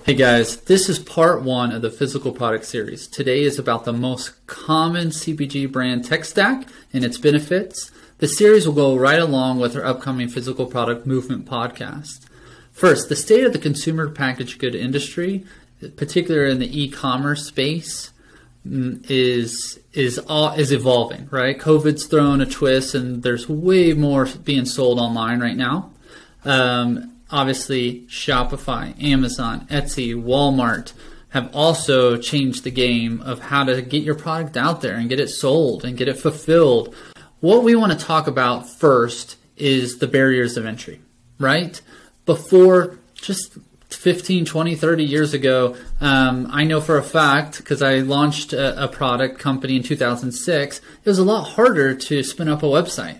Hey guys, this is part one of the physical product series. Today is about the most common CPG brand tech stack and its benefits. The series will go right along with our upcoming physical product movement podcast. First, the state of the consumer packaged good industry, particularly in the e-commerce space, is evolving, right? COVID's thrown a twist and there's way more being sold online right now. Obviously, Shopify, Amazon, Etsy, Walmart have also changed the game of how to get your product out there and get it sold and get it fulfilled. What we want to talk about first is the barriers of entry, right? Before, just 15, 20, 30 years ago, I know for a fact, because I launched a product company in 2006, it was a lot harder to spin up a website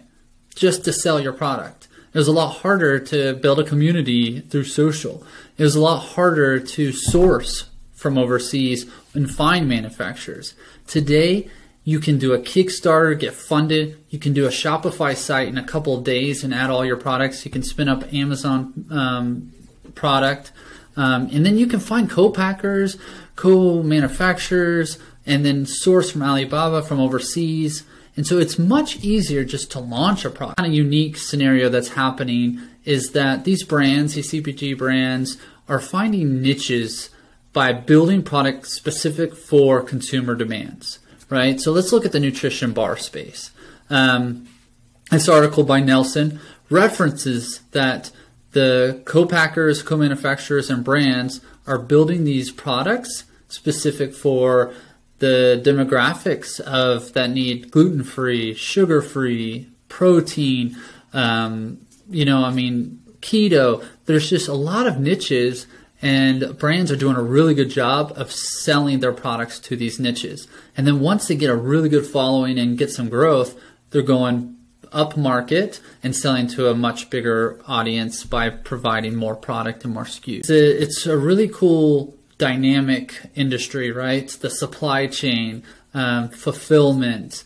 just to sell your product. It was a lot harder to build a community through social. It was a lot harder to source from overseas and find manufacturers. Today, you can do a Kickstarter, get funded. You can do a Shopify site in a couple of days and add all your products. You can spin up Amazon product. And then you can find co-packers, co-manufacturers, and then source from Alibaba from overseas. And so it's much easier just to launch a product. Kind of unique scenario that's happening is that these brands, these CPG brands, are finding niches by building products specific for consumer demands, right? So let's look at the nutrition bar space. This article by Nelson references that the co-packers, co-manufacturers, and brands are building these products specific for the demographics of that need gluten-free, sugar-free, protein, keto. There's just a lot of niches, and brands are doing a really good job of selling their products to these niches. And then once they get a really good following and get some growth, they're going up market and selling to a much bigger audience by providing more product and more SKUs. It's a really cool dynamic industry, right? The supply chain, fulfillment.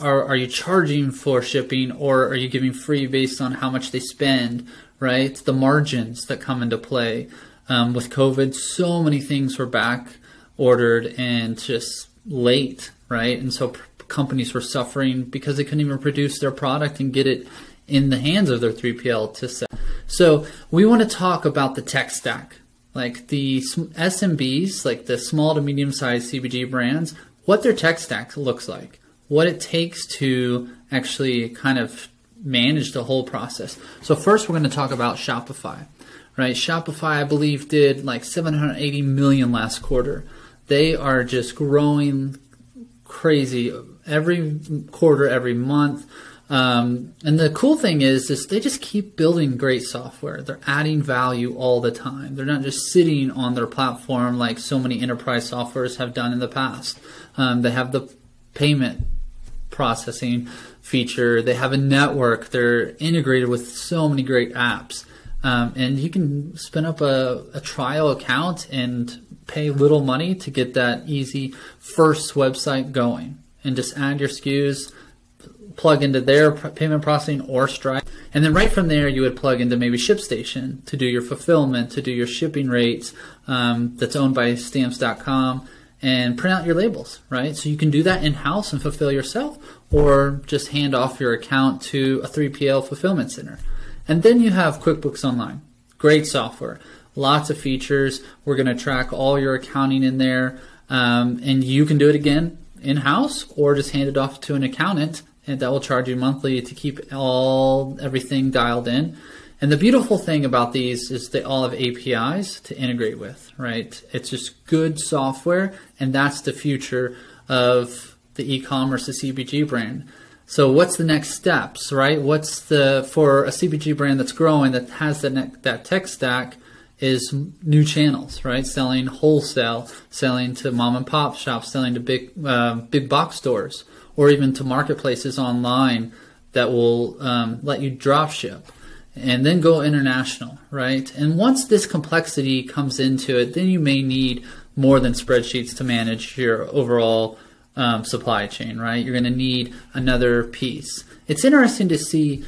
Are you charging for shipping, or are you giving free based on how much they spend, right? The margins that come into play. With COVID, so many things were back ordered and just late, right? And so companies were suffering because they couldn't even produce their product and get it in the hands of their 3PL to sell. So we want to talk about the tech stack. Like the SMBs, like the small to medium-sized CPG brands, what their tech stack looks like, what it takes to actually kind of manage the whole process. So first, we're going to talk about Shopify, right? Shopify, I believe, did like 780 million last quarter. They are just growing crazy every quarter, every month. And the cool thing is they just keep building great software. They're adding value all the time. They're not just sitting on their platform like so many enterprise softwares have done in the past. They have the payment processing feature. They have a network. They're integrated with so many great apps. And you can spin up a trial account and pay little money to get that easy first website going. And just add your SKUs, plug into their payment processing or Stripe. And then right from there, you would plug into maybe ShipStation to do your fulfillment, to do your shipping rates that's owned by stamps.com, and print out your labels, right? So you can do that in-house and fulfill yourself, or just hand off your account to a 3PL fulfillment center. And then you have QuickBooks Online. Great software. Lots of features. We're going to track all your accounting in there. And you can do it again in-house or just hand it off to an accountant, and that will charge you monthly to keep everything dialed in. And the beautiful thing about these is they all have APIs to integrate with, right? It's just good software, and that's the future of the e-commerce, the CPG brand. So what's the next steps, right? For a CPG brand that's growing, that has that tech stack, is new channels, right? Selling wholesale, selling to mom and pop shops, selling to big box stores, or even to marketplaces online that will let you drop ship, and then go international, right? And once this complexity comes into it, then you may need more than spreadsheets to manage your overall supply chain, right? You're going to need another piece. It's interesting to see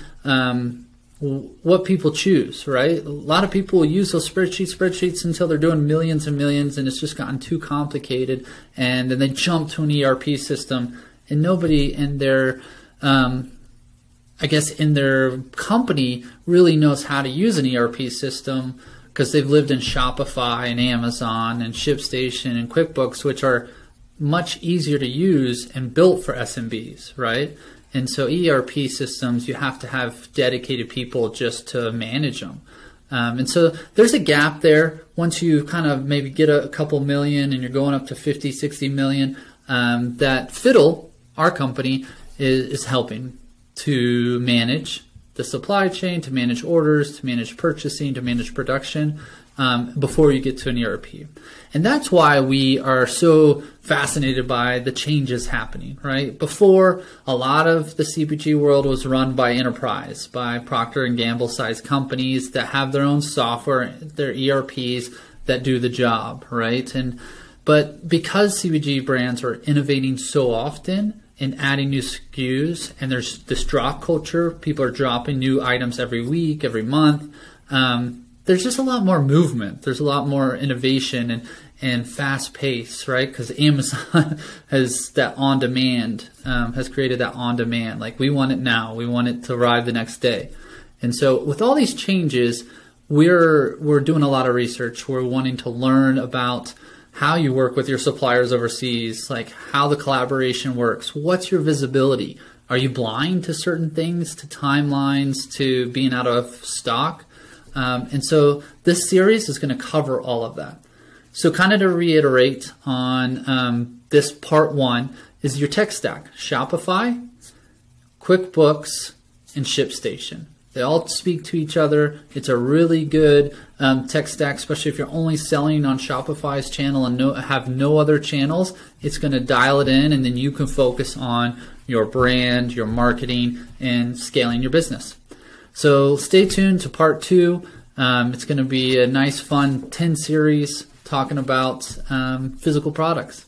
what people choose, right? A lot of people use those spreadsheets until they're doing millions and millions, and it's just gotten too complicated, and then they jump to an ERP system, and nobody in their in their company really knows how to use an ERP system, because they've lived in Shopify and Amazon and ShipStation and QuickBooks, which are much easier to use and built for SMBs, right? And so ERP systems, you have to have dedicated people just to manage them. And so there's a gap there. Once you kind of maybe get a couple million and you're going up to 50, 60 million, that Fiddle, our company, is helping to manage the supply chain, to manage orders, to manage purchasing, to manage production, before you get to an ERP. And that's why we are so fascinated by the changes happening, right? Before, a lot of the CPG world was run by enterprise, by Procter & Gamble sized companies that have their own software, their ERPs that do the job, right? But because CPG brands are innovating so often and adding new SKUs, and there's this drop culture, people are dropping new items every week, every month, there's just a lot more movement. There's a lot more innovation and fast pace, right? Because Amazon has that on demand, has created that on demand. Like, we want it now. We want it to arrive the next day. And so with all these changes, we're doing a lot of research. We're wanting to learn about how you work with your suppliers overseas, like how the collaboration works. What's your visibility? Are you blind to certain things, to timelines, to being out of stock? And so this series is going to cover all of that. So kind of to reiterate on this part one is your tech stack: Shopify, QuickBooks, and ShipStation. They all speak to each other. It's a really good tech stack, especially if you're only selling on Shopify's channel and have no other channels. It's going to dial it in, and then you can focus on your brand, your marketing, and scaling your business. So stay tuned to part two. It's going to be a nice, fun 10 series talking about physical products.